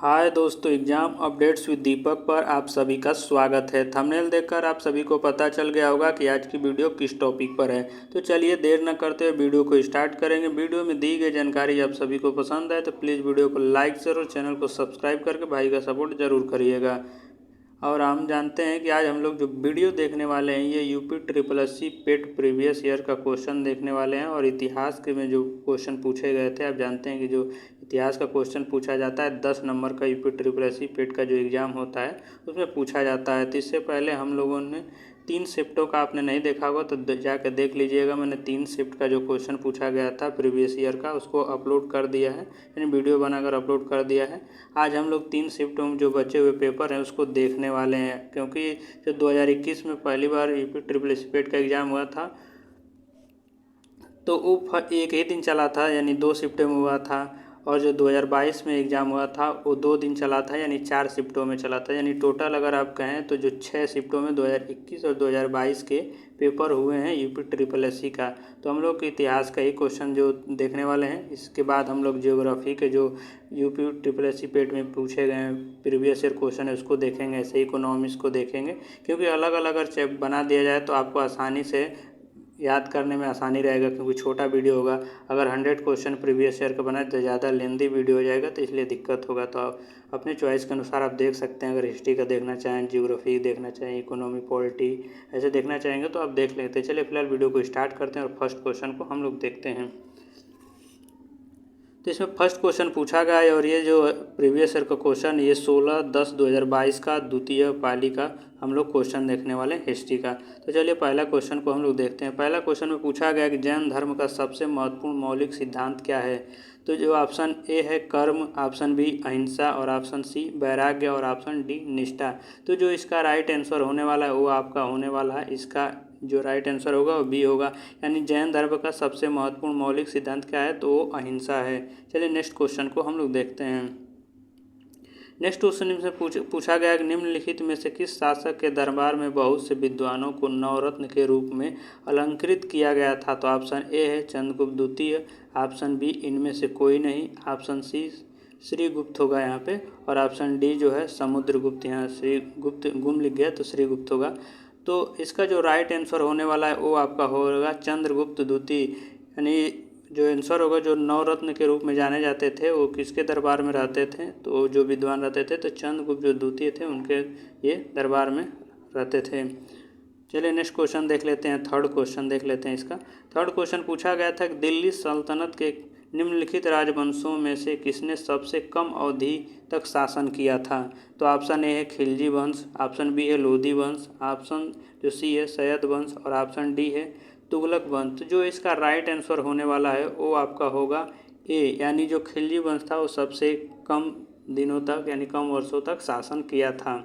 हाय दोस्तों, exam updates with दीपक पर आप सभी का स्वागत है। थंबनेल देखकर आप सभी को पता चल गया होगा कि आज की वीडियो किस टॉपिक पर है। तो चलिए देर न करते हुए वीडियो को स्टार्ट करेंगे। वीडियो में दी गई जानकारी आप सभी को पसंद आए तो प्लीज़ वीडियो को लाइक जरूर, चैनल को सब्सक्राइब करके भाई का सपोर्ट जरूर करिएगा। और हम जानते हैं कि आज हम लोग जो वीडियो देखने वाले हैं ये यूपी ट्रिपल एस सी पेट प्रीवियस ईयर का क्वेश्चन देखने वाले हैं। और इतिहास के में जो क्वेश्चन पूछे गए थे, आप जानते हैं कि जो इतिहास का क्वेश्चन पूछा जाता है 10 नंबर का यूपी ट्रिपल एस सी पेट का जो एग्ज़ाम होता है उसमें पूछा जाता है। तो इससे पहले हम लोगों ने 3 शिफ्टों का आपने नहीं देखा होगा तो जाकर देख लीजिएगा। मैंने 3 शिफ्ट का जो क्वेश्चन पूछा गया था प्रीवियस ईयर का उसको अपलोड कर दिया है, यानी वीडियो बनाकर अपलोड कर दिया है। आज हम लोग 3 शिफ्टों में जो बचे हुए पेपर हैं उसको देखने वाले हैं, क्योंकि जो 2021 में पहली बार यूपी ट्रिपल एस सी पेट का एग्ज़ाम हुआ था तो वो एक ही दिन चला था, यानी 2 शिफ्टों में हुआ था। और जो 2022 में एग्ज़ाम हुआ था वो 2 दिन चला था, यानी 4 शिफ्टों में चला था। यानी टोटल अगर आप कहें तो जो 6 शिफ्टों में 2021 और 2022 के पेपर हुए हैं यूपी ट्रिपल एस सी का। तो हम लोग इतिहास का ही क्वेश्चन जो देखने वाले हैं। इसके बाद हम लोग ज्योग्राफी के जो यूपी ट्रिपल एस सी पेट में पूछे गए हैं प्रीवियस ईयर क्वेश्चन है उसको देखेंगे। ऐसे ही इकोनॉमिक्स को देखेंगे, क्योंकि अलग अलग अगर बना दिया जाए तो आपको आसानी से याद करने में आसानी रहेगा, क्योंकि छोटा वीडियो होगा। अगर 100 क्वेश्चन प्रीवियस ईयर का बनाए तो ज़्यादा लेंदी वीडियो हो जाएगा, तो इसलिए दिक्कत होगा। तो आप अपने चॉइस के अनुसार आप देख सकते हैं। अगर हिस्ट्री का देखना चाहें, ज्योग्राफी देखना चाहें, इकोनॉमी, पॉलिटी ऐसे देखना चाहेंगे तो आप देख लेते हैं। चलिए फिलहाल वीडियो को स्टार्ट करते हैं और फर्स्ट क्वेश्चन को हम लोग देखते हैं। तो इसमें फर्स्ट क्वेश्चन पूछा गया है और ये जो प्रीवियस ईयर का क्वेश्चन ये 16/10/2022 का द्वितीय पाली का हम लोग क्वेश्चन देखने वाले हैं हिस्ट्री का। तो चलिए पहला क्वेश्चन को हम लोग देखते हैं। पहला क्वेश्चन में पूछा गया कि जैन धर्म का सबसे महत्वपूर्ण मौलिक सिद्धांत क्या है। तो जो ऑप्शन ए है कर्म, ऑप्शन बी अहिंसा और ऑप्शन सी वैराग्य और ऑप्शन डी निष्ठा। तो जो इसका राइट आंसर होने वाला है वो आपका होने वाला है, इसका जो राइट आंसर होगा वो बी होगा। यानी जैन धर्म का सबसे महत्वपूर्ण मौलिक सिद्धांत क्या है, तो वो अहिंसा है। चलिए नेक्स्ट क्वेश्चन को हम लोग देखते हैं। नेक्स्ट क्वेश्चन में पूछा गया कि निम्नलिखित में से किस शासक के दरबार में बहुत से विद्वानों को नवरत्न के रूप में अलंकृत किया गया था। तो ऑप्शन ए है चंद्रगुप्त द्वितीय, ऑप्शन बी इनमें से कोई नहीं, ऑप्शन सी श्रीगुप्त होगा यहाँ पे, और ऑप्शन डी जो है समुद्रगुप्त। यहाँ श्रीगुप्त गुम लिख गया तो श्रीगुप्त होगा। तो इसका जो राइट आंसर होने वाला है वो आपका होगा चंद्रगुप्त द्वितीय। यानी जो आंसर होगा, जो नवरत्न के रूप में जाने जाते थे वो किसके दरबार में रहते थे, तो जो विद्वान रहते थे तो चंद्रगुप्त जो द्वितीय थे उनके ये दरबार में रहते थे। चलिए नेक्स्ट क्वेश्चन देख लेते हैं। थर्ड क्वेश्चन देख लेते हैं इसका। थर्ड क्वेश्चन पूछा गया था कि दिल्ली सल्तनत के निम्नलिखित राजवंशों में से किसने सबसे कम अवधि तक शासन किया था। तो ऑप्शन ए है खिलजी वंश, ऑप्शन बी है लोधी वंश, ऑप्शन जो सी है सैयद वंश और ऑप्शन डी है तुगलक वंश। तो जो इसका राइट आंसर होने वाला है वो आपका होगा ए, यानी जो खिलजी वंश था वो सबसे कम दिनों तक यानी कम वर्षों तक शासन किया था।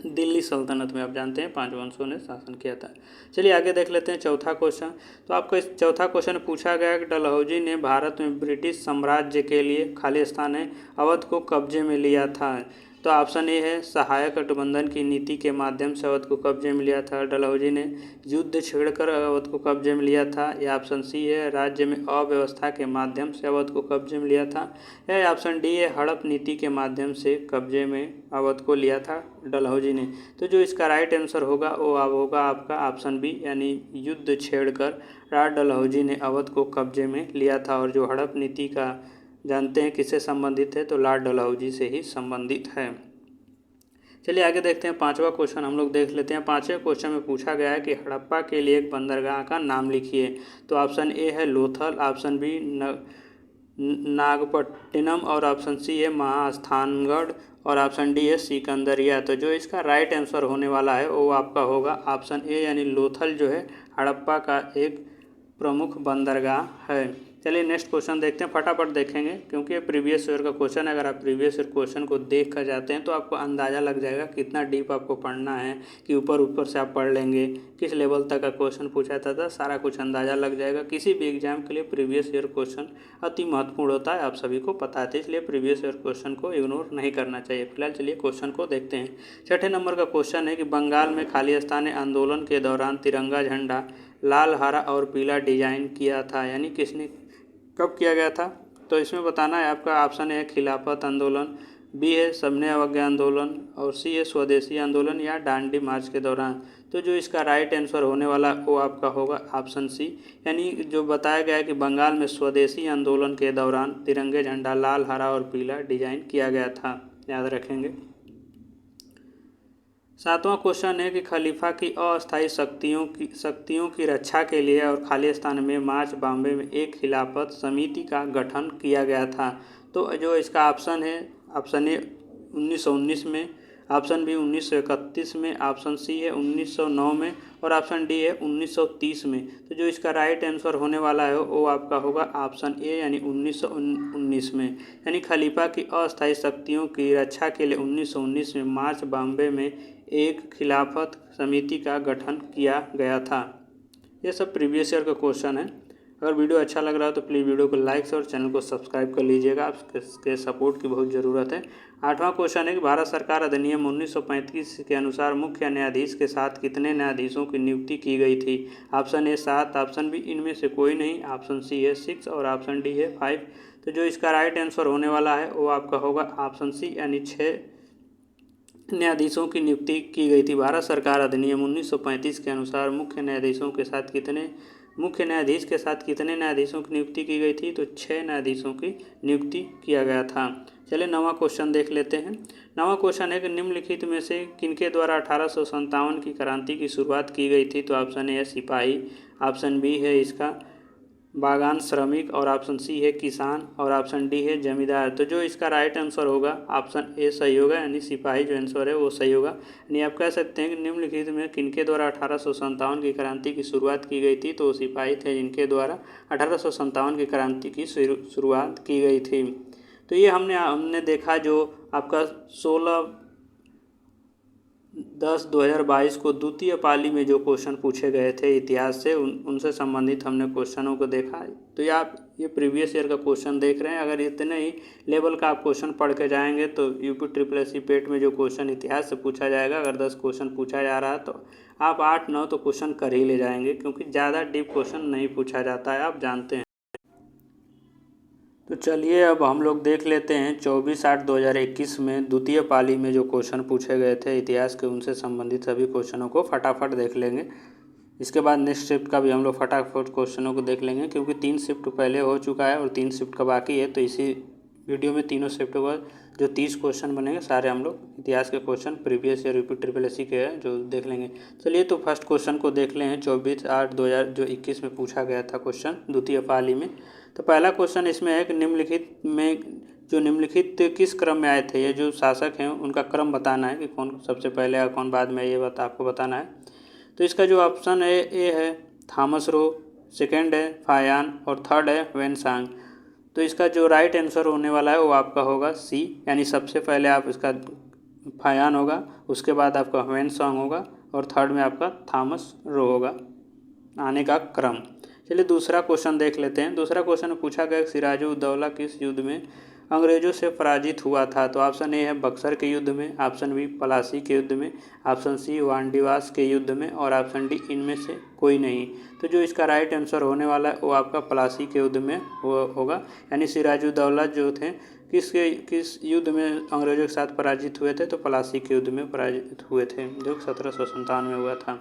दिल्ली सल्तनत में आप जानते हैं 5 वंशों ने शासन किया था। चलिए आगे देख लेते हैं चौथा क्वेश्चन। तो आपको इस चौथा क्वेश्चन पूछा गया कि डलहौजी ने भारत में ब्रिटिश साम्राज्य के लिए खालिस्तान अवध को कब्जे में लिया था। तो ऑप्शन ए है सहायक गठबंधन की नीति के माध्यम से अवध को कब्जे में लिया था, डलहौजी ने युद्ध छेड़कर अवध को कब्जे में लिया था, या ऑप्शन सी है राज्य में अव्यवस्था के माध्यम से अवध को कब्जे में लिया था, या ऑप्शन डी है हड़प नीति के माध्यम से कब्जे में अवध को लिया था डलहौजी ने। तो जो इसका राइट आंसर होगा वो अब होगा आपका ऑप्शन बी, यानी युद्ध छेड़कर राज डलहौजी ने अवध को कब्जे में लिया था। और जो हड़प नीति का जानते हैं किससे संबंधित है, तो लॉर्ड डलहौजी से ही संबंधित है। चलिए आगे देखते हैं। पांचवा क्वेश्चन हम लोग देख लेते हैं। पांचवें क्वेश्चन में पूछा गया है कि हड़प्पा के लिए एक बंदरगाह का नाम लिखिए। तो ऑप्शन ए है लोथल, ऑप्शन बी नागपट्टिनम और ऑप्शन सी है महास्थानगढ़ और ऑप्शन डी है सिकंदरिया। तो जो इसका राइट आंसर होने वाला है वो आपका होगा ऑप्शन ए, यानी लोथल जो है हड़प्पा का एक प्रमुख बंदरगाह है। चलिए नेक्स्ट क्वेश्चन देखते हैं, फटाफट देखेंगे क्योंकि ये प्रीवियस ईयर का क्वेश्चन है। अगर आप प्रीवियस ईयर क्वेश्चन को देख कर जाते हैं तो आपको अंदाज़ा लग जाएगा कितना डीप आपको पढ़ना है, कि ऊपर ऊपर से आप पढ़ लेंगे, किस लेवल तक का क्वेश्चन पूछा था सारा कुछ अंदाज़ा लग जाएगा। किसी भी एग्जाम के लिए प्रीवियस ईयर क्वेश्चन अति महत्वपूर्ण होता है, आप सभी को पता है, इसलिए प्रीवियस ईयर क्वेश्चन को इग्नोर नहीं करना चाहिए। फिलहाल चलिए क्वेश्चन को देखते हैं। छठे नंबर का क्वेश्चन है कि बंगाल में खालिस्तानी आंदोलन के दौरान तिरंगा झंडा लाल, हरा और पीला डिजाइन किया था, यानी किसने कब किया गया था। तो इसमें बताना है आपका ऑप्शन ए खिलाफत आंदोलन, बी है सबने अवज्ञा आंदोलन और सी है स्वदेशी आंदोलन या दांडी मार्च के दौरान। तो जो इसका राइट आंसर होने वाला वो आपका होगा ऑप्शन सी, यानी जो बताया गया है कि बंगाल में स्वदेशी आंदोलन के दौरान तिरंगे झंडा लाल, हरा और पीला डिजाइन किया गया था, याद रखेंगे। 7वां क्वेश्चन है कि खलीफा की अस्थायी शक्तियों की रक्षा के लिए और खालिस्तान में मार्च बॉम्बे में एक खिलाफत समिति का गठन किया गया था। तो जो इसका ऑप्शन है, ऑप्शन ए 1919 में, ऑप्शन बी 1931 में, ऑप्शन सी है 1909 में और ऑप्शन डी है 1930 में। तो जो इसका राइट आंसर होने वाला है वो आपका होगा ऑप्शन ए, यानी 1919 में। यानी खलीफा की अस्थायी शक्तियों की रक्षा के लिए 1919 में मार्च बॉम्बे में एक खिलाफत समिति का गठन किया गया था। ये सब प्रीवियस ईयर का क्वेश्चन है। अगर वीडियो अच्छा लग रहा है तो प्लीज़ वीडियो को लाइक और चैनल को सब्सक्राइब कर लीजिएगा, आपके सपोर्ट की बहुत ज़रूरत है। 8वां क्वेश्चन है कि भारत सरकार अधिनियम 1935 के अनुसार मुख्य न्यायाधीश के साथ कितने न्यायाधीशों की नियुक्ति की गई थी। ऑप्शन ए 7, ऑप्शन बी इनमें से कोई नहीं, ऑप्शन सी है 6 और ऑप्शन डी है 5। तो जो इसका राइट आंसर होने वाला है वो आपका होगा ऑप्शन सी, यानी 6 न्यायाधीशों की नियुक्ति की गई थी। भारत सरकार अधिनियम 1935 के अनुसार मुख्य न्यायाधीश के साथ कितने न्यायाधीशों की नियुक्ति की गई थी, तो 6 न्यायाधीशों की नियुक्ति किया गया था। चलिए 9वां क्वेश्चन देख लेते हैं। 9वां क्वेश्चन है कि निम्नलिखित में से किनके द्वारा 1857 की क्रांति की शुरुआत की गई थी। तो ऑप्शन ए है सिपाही, ऑप्शन बी है इसका बागान श्रमिक और ऑप्शन सी है किसान और ऑप्शन डी है जमींदार। तो जो इसका राइट आंसर होगा ऑप्शन ए सही होगा, यानी सिपाही जो आंसर है वो सही होगा। यानी आप कह सकते हैं कि निम्नलिखित में किनके द्वारा 1857 की क्रांति की शुरुआत की गई थी। तो सिपाही थे जिनके द्वारा 1857 की क्रांति की शुरुआत की गई थी। तो ये हमने देखा जो आपका 16/10/2022 को द्वितीय पाली में जो क्वेश्चन पूछे गए थे इतिहास से उनसे संबंधित हमने क्वेश्चनों को देखा। तो ये आप प्रीवियस ईयर का क्वेश्चन देख रहे हैं। अगर इतने ही लेवल का आप क्वेश्चन पढ़ के जाएंगे तो यूपी SSC पेट में जो क्वेश्चन इतिहास से पूछा जाएगा, अगर 10 क्वेश्चन पूछा जा रहा है तो आप 8-9 तो क्वेश्चन कर ही ले जाएंगे, क्योंकि ज़्यादा डीप क्वेश्चन नहीं पूछा जाता है, आप जानते हैं। तो चलिए अब हम लोग देख लेते हैं 24/8/2021 में द्वितीय पाली में जो क्वेश्चन पूछे गए थे इतिहास के, उनसे संबंधित सभी क्वेश्चनों को फटाफट देख लेंगे। इसके बाद नेक्स्ट शिफ्ट का भी हम लोग फटाफट क्वेश्चनों को देख लेंगे, क्योंकि 3 शिफ्ट पहले हो चुका है और 3 शिफ्ट का बाकी है। तो इसी वीडियो में तीनों शिफ्ट का जो 30 क्वेश्चन बनेंगे सारे हम लोग इतिहास के question previous year UP SSC के हैं जो देख लेंगे। चलिए तो फर्स्ट क्वेश्चन को देख लें। 24/8/2021 में पूछा गया था क्वेश्चन द्वितीय पाली में। तो पहला क्वेश्चन इसमें है कि निम्नलिखित किस क्रम में आए थे। ये जो शासक हैं उनका क्रम बताना है कि कौन सबसे पहले या कौन बाद में, ये आपको बताना है। तो इसका जो ऑप्शन है ए है थॉमस रो, सेकेंड है फायान और थर्ड है वेनसांग। तो इसका जो राइट आंसर होने वाला है वो आपका होगा सी, यानी सबसे पहले आप इसका फायान होगा, उसके बाद आपका वेनसांग होगा और थर्ड में आपका थॉमस रो होगा आने का क्रम। चलिए दूसरा क्वेश्चन देख लेते हैं। दूसरा क्वेश्चन में पूछा गया सिराजुद्दौला किस युद्ध में अंग्रेजों से पराजित हुआ था। तो ऑप्शन ए है बक्सर के युद्ध में, ऑप्शन बी पलासी के युद्ध में, ऑप्शन सी वांडीवास के युद्ध में और ऑप्शन डी इनमें से कोई नहीं। तो जो इसका राइट आंसर होने वाला है वो आपका पलासी के युद्ध में होगा, यानी सिराजुद्दौला जो थे किस युद्ध में अंग्रेजों के साथ पराजित हुए थे। तो पलासी के युद्ध में पराजित हुए थे जो 1757 में हुआ था।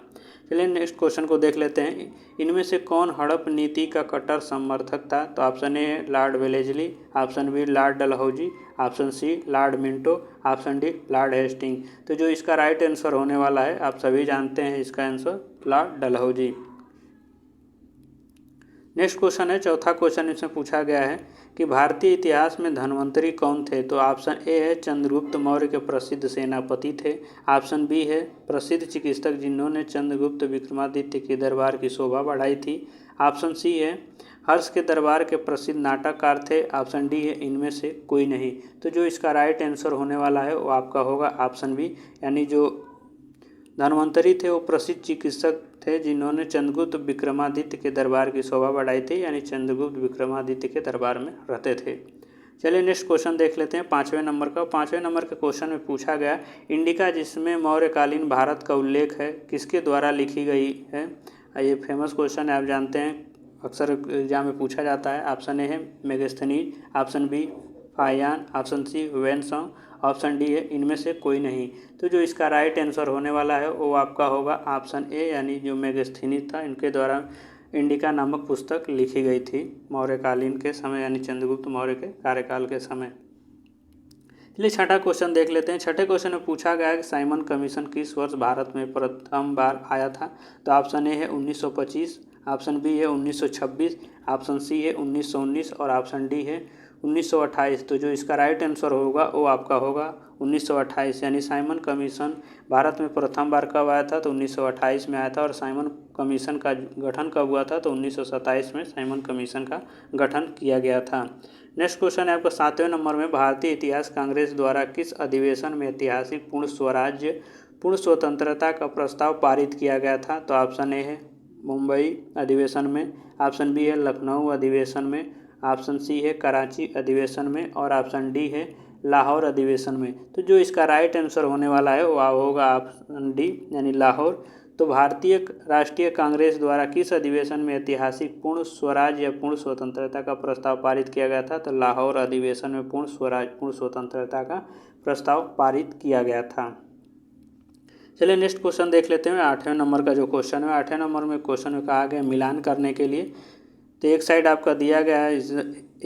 चलिए नेक्स्ट क्वेश्चन को देख लेते हैं। इनमें से कौन हड़प नीति का कट्टर समर्थक था। तो ऑप्शन ए है lord Wellesley, option B lord Dalhousie, option C lord Minto, option D lord Hastings. तो जो इसका राइट आंसर होने वाला है आप सभी जानते हैं, इसका answer Lord Dalhousie. Next question है, चौथा क्वेश्चन इसमें पूछा गया है कि भारतीय इतिहास में धन्वंतरी कौन थे। तो ऑप्शन ए है चंद्रगुप्त मौर्य के प्रसिद्ध सेनापति थे, ऑप्शन बी है प्रसिद्ध चिकित्सक जिन्होंने चंद्रगुप्त विक्रमादित्य के दरबार की शोभा बढ़ाई थी, ऑप्शन सी है हर्ष के दरबार के प्रसिद्ध नाटककार थे, ऑप्शन डी है इनमें से कोई नहीं। तो जो इसका राइट आंसर होने वाला है वो आपका होगा ऑप्शन बी, यानी जो धन्वंतरी थे वो प्रसिद्ध चिकित्सक थे जिन्होंने चंद्रगुप्त विक्रमादित्य के दरबार की शोभा बढ़ाई थी, यानी चंद्रगुप्त विक्रमादित्य के दरबार में रहते थे। चलिए नेक्स्ट क्वेश्चन देख लेते हैं 5वें नंबर का। 5वें नंबर के क्वेश्चन में पूछा गया इंडिका जिसमें मौर्यकालीन भारत का उल्लेख है किसके द्वारा लिखी गई है। ये फेमस क्वेश्चन है, आप जानते हैं, अक्सर एग्जाम में पूछा जाता है। ऑप्शन ए है Megasthenes, option B Fa Hien, option C Xuanzang option D है इनमें से कोई नहीं। तो जो इसका राइट आंसर होने वाला है वो आपका होगा ऑप्शन ए, यानी जो मेगास्थनीज था इनके द्वारा इंडिका नामक पुस्तक लिखी गई थी मौर्यकालीन के समय, यानी चंद्रगुप्त मौर्य के कार्यकाल के समय। चलिए छठा क्वेश्चन देख लेते हैं। छठे क्वेश्चन में पूछा गया है कि साइमन कमीशन किस वर्ष भारत में प्रथम बार आया था। तो ऑप्शन ए है 1925, ऑप्शन बी है 1926, ऑप्शन सी है 1919 और ऑप्शन डी है 1928। तो जो इसका राइट आंसर होगा वो आपका होगा 1928, यानी साइमन कमीशन भारत में प्रथम बार कब आया था। तो 1928 में आया था। और साइमन कमीशन का गठन कब हुआ था। तो 1927 में साइमन कमीशन का गठन किया गया था। नेक्स्ट क्वेश्चन है आपका 7वें नंबर में, भारतीय इतिहास कांग्रेस द्वारा किस अधिवेशन में ऐतिहासिक पूर्ण स्वराज्य पूर्ण स्वतंत्रता का प्रस्ताव पारित किया गया था। तो ऑप्शन ए है मुंबई अधिवेशन में, ऑप्शन बी है लखनऊ अधिवेशन में, ऑप्शन सी है कराची अधिवेशन में और ऑप्शन डी है लाहौर अधिवेशन में। तो जो इसका राइट आंसर होने वाला है वो होगा ऑप्शन डी, यानी लाहौर। तो भारतीय राष्ट्रीय कांग्रेस द्वारा किस अधिवेशन में ऐतिहासिक पूर्ण स्वराज या पूर्ण स्वतंत्रता का प्रस्ताव पारित किया गया था। तो लाहौर अधिवेशन में पूर्ण स्वराज पूर्ण स्वतंत्रता का प्रस्ताव पारित किया गया था। चलिए नेक्स्ट क्वेश्चन देख लेते हैं। 8वें नंबर का जो क्वेश्चन है, 8वें नंबर में क्वेश्चन में कहा गया मिलान करने के लिए। तो एक साइड आपका दिया गया है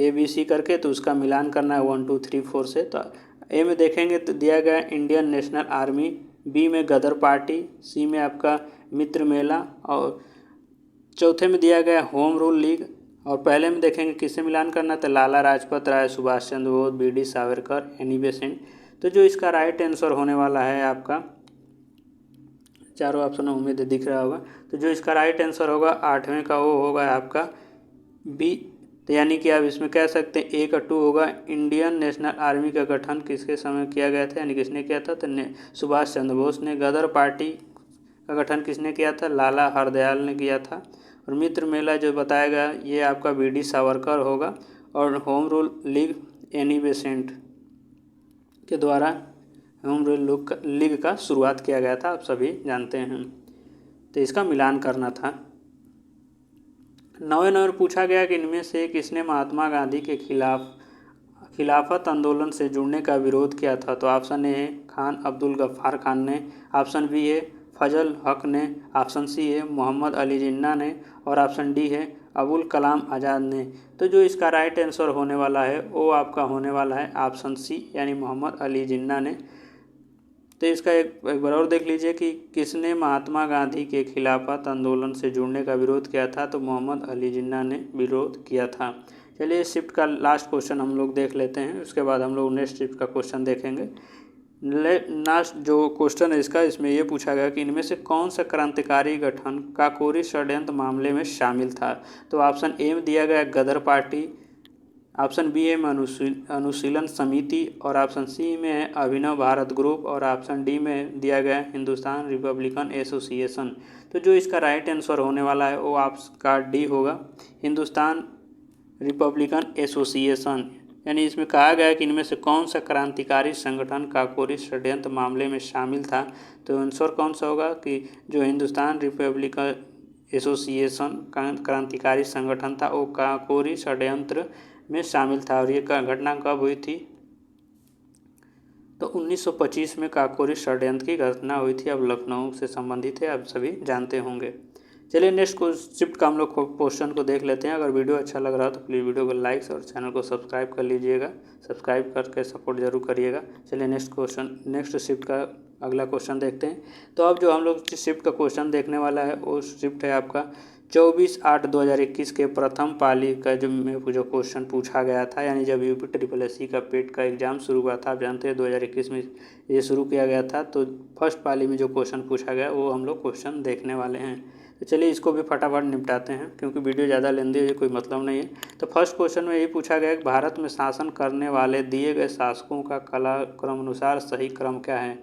ABC करके, तो उसका मिलान करना है 1 2 3 4 से। तो ए में देखेंगे तो दिया गया है इंडियन नेशनल आर्मी, बी में गदर पार्टी, सी में आपका मित्र मेला और चौथे में दिया गया होम रूल लीग। और पहले में देखेंगे किससे मिलान करना था, Lala Lajpat Rai, Subhash Chandra Bose, BD Savarkar, Annie Besant. तो जो इसका राइट आंसर होने वाला है आपका, चारों ऑप्शन उम्मीद दिख रहा होगा। तो जो इसका राइट आंसर होगा 8वें का वो होगा आपका बी। तो यानी कि आप इसमें कह सकते हैं ए का 2 होगा। इंडियन नेशनल आर्मी का गठन किसके समय किया गया था, यानी किसने किया था। तो सुभाष चंद्र बोस ने। गदर पार्टी का गठन किसने किया था, लाला हरदयाल ने किया था। और मित्र मेला जो बताया गया ये आपका BD सावरकर होगा। और home rule league Annie Besant के द्वारा होम रूल लीग का शुरुआत किया गया था, आप सभी जानते हैं। तो इसका मिलान करना था। 9वें नंबर पूछा गया कि इनमें से किसने महात्मा गांधी के खिलाफत आंदोलन से जुड़ने का विरोध किया था। तो ऑप्शन ए है खान अब्दुल गफ्फार खान ने, ऑप्शन बी है फजल हक ने, ऑप्शन सी है मोहम्मद अली जिन्ना ने और ऑप्शन डी है अबुल कलाम आज़ाद ने। तो जो इसका राइट आंसर होने वाला है वो आपका होने वाला है ऑप्शन सी, यानी मोहम्मद अली जिन्ना ने। तो इसका एक बार और देख लीजिए कि किसने महात्मा गांधी के खिलाफत आंदोलन से जुड़ने का विरोध किया था। तो मोहम्मद अली जिन्ना ने विरोध किया था। चलिए शिफ्ट का लास्ट क्वेश्चन हम लोग देख लेते हैं, उसके बाद हम लोग नेक्स्ट शिफ्ट का क्वेश्चन देखेंगे। लास्ट जो क्वेश्चन है इसका, इसमें ये पूछा गया कि इनमें से कौन सा क्रांतिकारी गठन काकोरी षड्यंत्र मामले में शामिल था। तो ऑप्शन ए में दिया गया गदर पार्टी, ऑप्शन बी में अनुशीलन समिति और ऑप्शन सी में है अभिनव भारत ग्रुप और ऑप्शन डी में दिया गया हिंदुस्तान रिपब्लिकन एसोसिएशन। तो जो इसका राइट आंसर होने वाला है वो आपका डी होगा, हिंदुस्तान रिपब्लिकन एसोसिएशन। यानी इसमें कहा गया है कि इनमें से कौन सा क्रांतिकारी संगठन काकोरी षड्यंत्र मामले में शामिल था। तो आंसर कौन सा होगा कि जो हिंदुस्तान रिपब्लिकन एसोसिएशन क्रांतिकारी संगठन था वो काकोरी षड्यंत्र में शामिल था। और ये घटना कब हुई थी। तो 1925 में काकोरी षड्यंत्र की घटना हुई थी। अब लखनऊ से संबंधित है, आप सभी जानते होंगे। चलिए नेक्स्ट शिफ्ट का हम लोग क्वेश्चन को देख लेते हैं। अगर वीडियो अच्छा लग रहा हो तो प्लीज़ वीडियो को लाइक और चैनल को सब्सक्राइब कर लीजिएगा, सब्सक्राइब करके सपोर्ट जरूर करिएगा। चलिए नेक्स्ट शिफ्ट का अगला क्वेश्चन देखते हैं। तो अब जो हम लोग शिफ्ट का क्वेश्चन देखने वाला है वो शिफ्ट है आपका 24/8/2021 के प्रथम पाली का जो क्वेश्चन पूछा गया था, यानी जब UP SSC का पेट का एग्ज़ाम शुरू हुआ था, आप जानते हैं 2021 में ये शुरू किया गया था। तो फर्स्ट पाली में जो क्वेश्चन पूछा गया वो हम लोग क्वेश्चन देखने वाले हैं। तो चलिए इसको भी फटाफट निपटाते हैं क्योंकि वीडियो ज़्यादा लेंदी है, कोई मतलब नहीं है। तो फर्स्ट क्वेश्चन में यही पूछा गया कि भारत में शासन करने वाले दिए गए शासकों का कालक्रम अनुसार सही क्रम क्या है,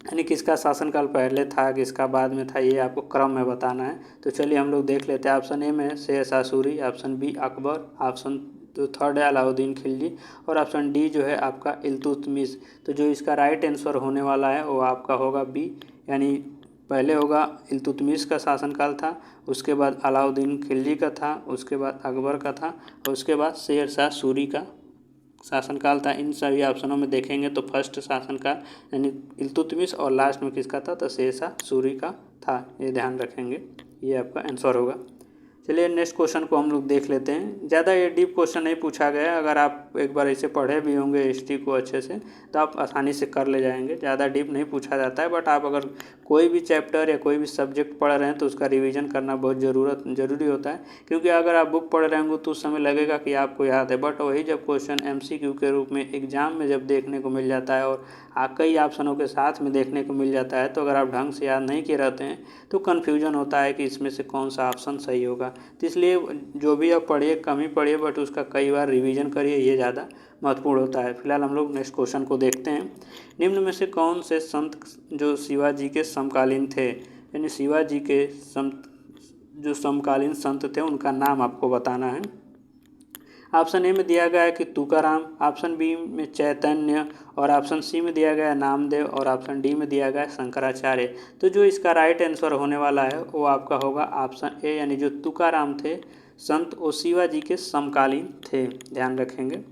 यानी किसका शासनकाल पहले था किसका बाद में था, ये आपको क्रम में बताना है। तो चलिए हम लोग देख लेते हैं। ऑप्शन ए में Sher Shah Suri, option B Akbar, option जो थर्ड है अलाउद्दीन खिलजी और ऑप्शन डी जो है आपका इल्तुतमिश। तो जो इसका राइट आंसर होने वाला है वो आपका होगा बी, यानी पहले होगा इल्तुतमिश का शासनकाल था, उसके बाद अलाउद्दीन खिलजी का था, उसके बाद अकबर का था और उसके बाद शेर शाह सूरी का शासनकाल था। इन सभी ऑप्शनों में देखेंगे तो फर्स्ट शासनकाल यानी इल्तुतमिश और लास्ट में किसका था, तो शेरशाह सूरी का था। ये ध्यान रखेंगे, ये आपका आंसर होगा। चलिए नेक्स्ट क्वेश्चन को हम लोग देख लेते हैं। ज़्यादा ये डीप क्वेश्चन नहीं पूछा गया है, अगर आप एक बार इसे पढ़े भी होंगे हिस्ट्री को अच्छे से तो आप आसानी से कर ले जाएंगे। ज़्यादा डीप नहीं पूछा जाता है, बट आप अगर कोई भी चैप्टर या कोई भी सब्जेक्ट पढ़ रहे हैं तो उसका रिवीजन करना बहुत ज़रूरी होता है, क्योंकि अगर आप बुक पढ़ रहे होंगे तो उस समय लगेगा कि आपको याद है, बट वही जब क्वेश्चन MCQ के रूप में एग्जाम में जब देखने को मिल जाता है और कई ऑप्शनों के साथ में देखने को मिल जाता है, तो अगर आप ढंग से याद नहीं किए रहते हैं तो कन्फ्यूजन होता है कि इसमें से कौन सा ऑप्शन सही होगा। तो इसलिए जो भी आप पढ़िए कम ही पढ़िए, बट उसका कई बार रिवीजन करिए, ये ज़्यादा महत्वपूर्ण होता है। फिलहाल हम लोग नेक्स्ट क्वेश्चन को देखते हैं। निम्न में से कौन से संत जो शिवाजी के समकालीन थे, यानी शिवाजी के जो समकालीन संत थे उनका नाम आपको बताना है। ऑप्शन ए में दिया गया है कि तुकाराम, ऑप्शन बी में चैतन्य, और ऑप्शन सी में दिया गया है नामदेव, और ऑप्शन डी में दिया गया है शंकराचार्य। तो जो इसका राइट आंसर होने वाला है वो आपका होगा ऑप्शन ए, यानी जो तुकाराम थे संत वो शिवाजी के समकालीन थे, ध्यान रखेंगे।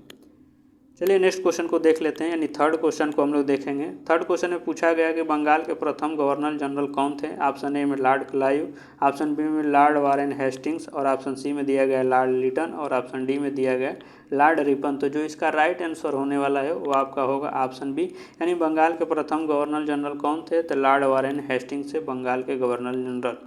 चलिए नेक्स्ट क्वेश्चन को देख लेते हैं, यानी थर्ड क्वेश्चन को हम लोग देखेंगे। थर्ड क्वेश्चन में पूछा गया कि बंगाल के प्रथम गवर्नर जनरल कौन थे। ऑप्शन ए में लॉर्ड क्लाइव, ऑप्शन बी में लॉर्ड वारेन हेस्टिंग्स, और ऑप्शन सी में दिया गया लॉर्ड लिटन, और ऑप्शन डी में दिया गया लॉर्ड रिपन। तो जो इसका राइट आंसर होने वाला है वो आपका होगा ऑप्शन बी, यानी बंगाल के प्रथम गवर्नर जनरल कौन थे, तो लॉर्ड वारेन हेस्टिंग्स से बंगाल के गवर्नर जनरल।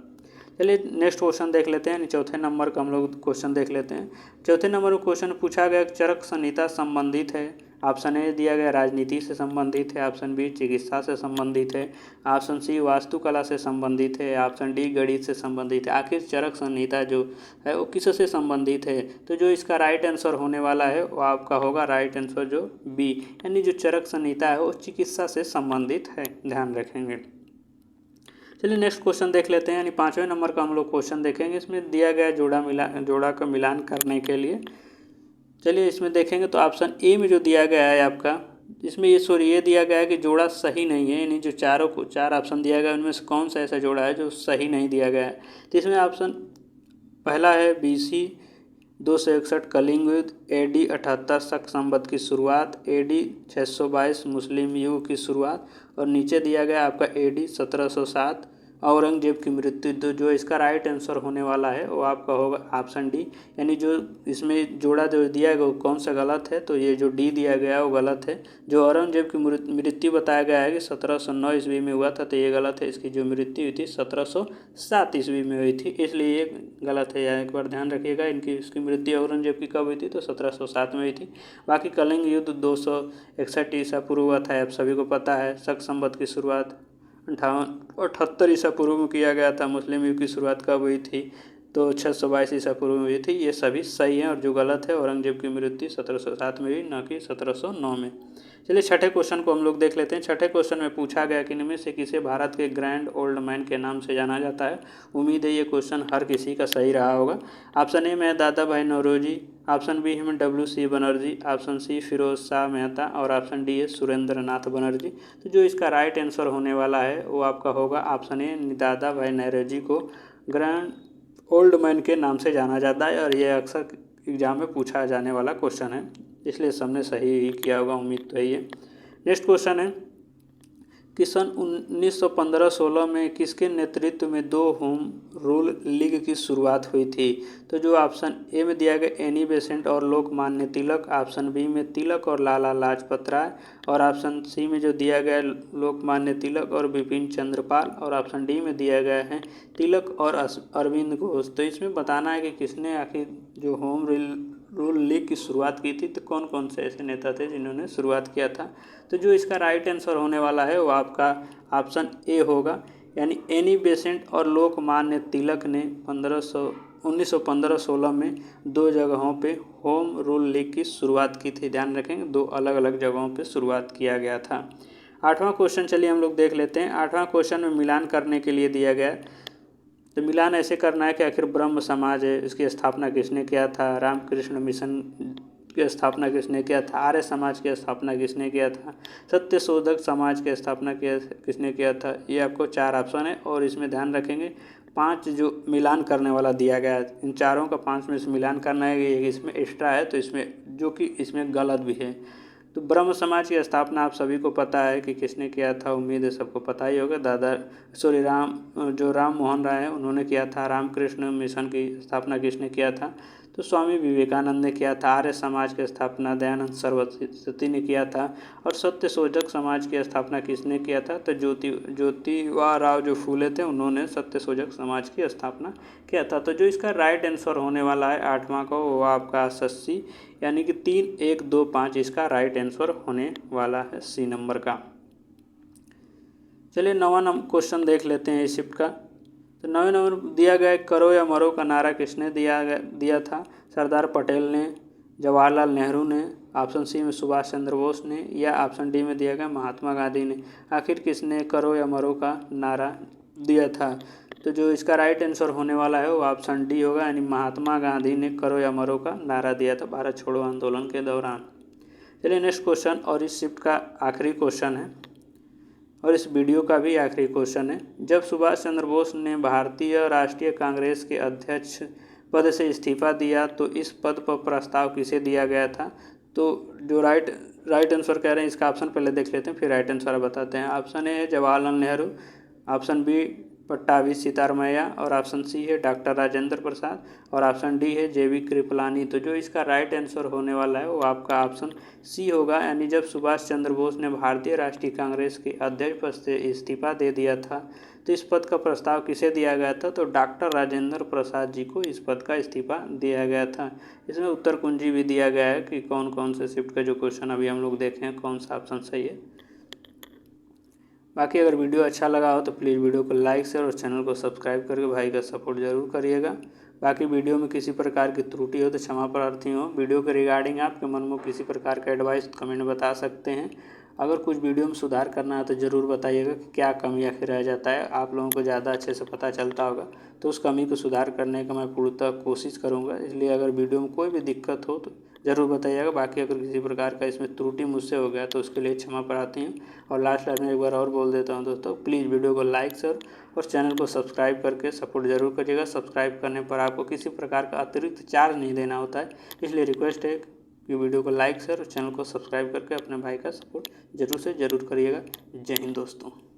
चलिए नेक्स्ट क्वेश्चन देख लेते हैं, चौथे नंबर का हम लोग क्वेश्चन देख लेते हैं। चौथे नंबर में क्वेश्चन पूछा गया चरक संहिता संबंधित है। ऑप्शन ए दिया गया राजनीति से संबंधित है, ऑप्शन बी चिकित्सा से संबंधित है, ऑप्शन सी वास्तुकला से संबंधित है, ऑप्शन डी गणित से संबंधित है। आखिर चरक संहिता जो है वो किससे संबंधित है, तो जो इसका राइट आंसर होने वाला है वो आपका होगा राइट आंसर जो बी, यानी जो चरक संहिता है वो चिकित्सा से संबंधित है, ध्यान रखेंगे। चलिए नेक्स्ट क्वेश्चन देख लेते हैं, यानी पाँचवें नंबर का हम लोग क्वेश्चन देखेंगे। इसमें दिया गया जोड़ा का मिलान करने के लिए। चलिए इसमें देखेंगे तो ऑप्शन ए में जो दिया गया है आपका, इसमें ये दिया गया है कि जोड़ा सही नहीं है, यानी जो चार ऑप्शन दिया गया है उनमें से कौन सा ऐसा जोड़ा है जो सही नहीं दिया गया है। तो इसमें ऑप्शन पहला है BC 261 कलिंग युद्ध, AD 78 शक संवत की शुरुआत, AD 622 मुस्लिम युग की शुरुआत, और नीचे दिया गया आपका AD 1707 औरंगजेब की मृत्यु। तो जो इसका राइट आंसर होने वाला है वो आपका होगा ऑप्शन डी, यानी जो इसमें जोड़ा जो दिया गया वो कौन सा गलत है, तो ये जो डी दिया गया है वो गलत है। जो औरंगजेब की मृत्यु बताया गया है कि 1709 ईस्वी में हुआ था, तो ये गलत है। इसकी जो मृत्यु हुई थी 1707 ईस्वी में हुई थी, इसलिए ये गलत है। एक बार ध्यान रखिएगा, इसकी मृत्यु औरंगजेब की कब हुई थी, तो 1707 में हुई थी। बाकी कलिंग युद्ध 261 ईसा पूर्व हुआ था, आप सभी को पता है। शक संवत की शुरुआत 58 ईसा पूर्व में किया गया था। मुस्लिम युग की शुरुआत कब हुई थी, तो 622 ईसा पूर्व में हुई थी। ये सभी सही हैं, और जो गलत है औरंगजेब की मृत्यु 1707 में हुई, न कि 1709 में। चलिए छठे क्वेश्चन को हम लोग देख लेते हैं। छठे क्वेश्चन में पूछा गया कि इनमें से किसे भारत के ग्रैंड ओल्ड मैन के नाम से जाना जाता है। उम्मीद है ये क्वेश्चन हर किसी का सही रहा होगा। ऑप्शन ए में Dadabhai Naoroji, option B में WC Banerjee, option C Firoz Shah Mehta, और ऑप्शन डी है सुरेंद्र नाथ बनर्जी। तो जो इसका राइट आंसर होने वाला है वो आपका होगा ऑप्शन ए, दादा भाई नौरोजी को ग्रैंड ओल्ड मैन के नाम से जाना जाता है, और यह अक्सर एग्जाम में पूछा जाने वाला क्वेश्चन है, इसलिए सबने सही ही किया होगा, उम्मीद तो है। नेक्स्ट क्वेश्चन है कि सन 1915-16 में किसके नेतृत्व में 2 होम रूल लीग की शुरुआत हुई थी। तो जो ऑप्शन ए में दिया गया एनी बेसेंट और लोकमान्य तिलक, ऑप्शन बी में तिलक और लाला लाजपत राय, और ऑप्शन सी में जो दिया गया लोकमान्य तिलक और बिपिन चंद्रपाल, और ऑप्शन डी में दिया गया है तिलक और अरविंद घोष। तो इसमें बताना है कि किसने आखिर जो होम रूल लीग की शुरुआत की थी, तो कौन कौन से ऐसे नेता थे जिन्होंने शुरुआत किया था। तो जो इसका राइट आंसर होने वाला है वो आपका ऑप्शन ए होगा, यानी एनी बेसेंट और लोकमान्य तिलक ने 1915-16 में 2 जगहों पे होम रूल लीग की शुरुआत की थी। ध्यान रखेंगे, 2 अलग अलग जगहों पे शुरुआत किया गया था। 8वां क्वेश्चन चलिए हम लोग देख लेते हैं। 8वां क्वेश्चन में मिलान करने के लिए दिया गया, तो मिलान ऐसे करना है कि आखिर ब्रह्म समाज है इसकी स्थापना किसने किया था, रामकृष्ण मिशन की स्थापना किसने किया था, आर्य समाज की स्थापना किसने किया था, सत्य शोधक समाज की स्थापना किसने किया था। ये आपको 4 ऑप्शन है, और इसमें ध्यान रखेंगे 5 जो मिलान करने वाला दिया गया है, इन चारों का 5 में से मिलान करना है, ये इसमें एक्स्ट्रा है तो इसमें जो कि इसमें गलत भी है। तो ब्रह्म समाज की स्थापना आप सभी को पता है कि किसने किया था, उम्मीद है सबको पता ही होगा। राम मोहन राय है उन्होंने किया था। रामकृष्ण मिशन की स्थापना किसने किया था, तो स्वामी विवेकानंद ने किया था। आर्य समाज की स्थापना दयानंद सरस्वती ने किया था। और सत्य शोधक समाज की स्थापना किसने किया था, तो ज्योतिबा राव जो फूले थे उन्होंने सत्य शोधक समाज की स्थापना किया था। तो जो इसका राइट आंसर होने वाला है 8वां का, वो आपका सी, यानी कि 3, 1, 2, 5 इसका राइट आंसर होने वाला है सी नंबर का। चलिए 9वां क्वेश्चन देख लेते हैं इस शिफ्ट का। तो 9वें नंबर दिया गया करो या मरो का नारा किसने दिया था, सरदार पटेल ने, जवाहरलाल नेहरू ने, ऑप्शन सी में सुभाष चंद्र बोस ने, या ऑप्शन डी में दिया गया महात्मा गांधी ने। आखिर किसने करो या मरो का नारा दिया था, तो जो इसका राइट आंसर होने वाला है वो ऑप्शन डी होगा, यानी महात्मा गांधी ने करो या मरो का नारा दिया था भारत छोड़ो आंदोलन के दौरान। चलिए नेक्स्ट क्वेश्चन, और इस शिफ्ट का आखिरी क्वेश्चन है और इस वीडियो का भी आखिरी क्वेश्चन है। जब सुभाष चंद्र बोस ने भारतीय राष्ट्रीय कांग्रेस के अध्यक्ष पद से इस्तीफा दिया तो इस पद पर प्रस्ताव किसे दिया गया था, तो जो राइट आंसर कह रहे हैं इसका ऑप्शन पहले देख लेते हैं फिर राइट आंसर बताते हैं। ऑप्शन ए है जवाहरलाल नेहरू, ऑप्शन बी पट्टाभी सितारमैया, और ऑप्शन सी है डॉक्टर राजेंद्र प्रसाद, और ऑप्शन डी है जेवी कृपलानी। तो जो इसका राइट आंसर होने वाला है वो आपका ऑप्शन सी होगा, यानी जब सुभाष चंद्र बोस ने भारतीय राष्ट्रीय कांग्रेस के अध्यक्ष पद से इस्तीफा दे दिया था तो इस पद का प्रस्ताव किसे दिया गया था, तो डॉक्टर राजेंद्र प्रसाद जी को इस पद का इस्तीफा दिया गया था। इसमें उत्तर कुंजी भी दिया गया है कि कौन कौन से शिफ्ट का जो क्वेश्चन अभी हम लोग देखें हैं कौन सा ऑप्शन सही है। बाकी अगर वीडियो अच्छा लगा हो तो प्लीज़ वीडियो को लाइक शेयर और चैनल को सब्सक्राइब करके भाई का सपोर्ट ज़रूर करिएगा। बाकी वीडियो में किसी प्रकार की त्रुटि हो तो क्षमा प्रार्थी हो। वीडियो के रिगार्डिंग आपके मन में किसी प्रकार का एडवाइस कमेंट में बता सकते हैं। अगर कुछ वीडियो में सुधार करना है तो ज़रूर बताइएगा कि क्या कमी आखिर रह जाता है, आप लोगों को ज़्यादा अच्छे से पता चलता होगा तो उस कमी को सुधार करने का मैं पूर्णतः कोशिश करूँगा। इसलिए अगर वीडियो में कोई भी दिक्कत हो तो ज़रूर बताइएगा। बाकी अगर किसी प्रकार का इसमें त्रुटि मुझसे हो गया तो उसके लिए क्षमा प्रार्थी हूँ। और लास्ट में एक बार और बोल देता हूँ दोस्तों, प्लीज़ वीडियो को लाइक शेयर और चैनल को सब्सक्राइब करके सपोर्ट ज़रूर करिएगा। सब्सक्राइब करने पर आपको किसी प्रकार का अतिरिक्त चार्ज नहीं देना होता है, इसलिए रिक्वेस्ट है कि वीडियो को लाइक शेयर और चैनल को सब्सक्राइब करके अपने भाई का सपोर्ट ज़रूर से ज़रूर करिएगा। जय हिंद दोस्तों।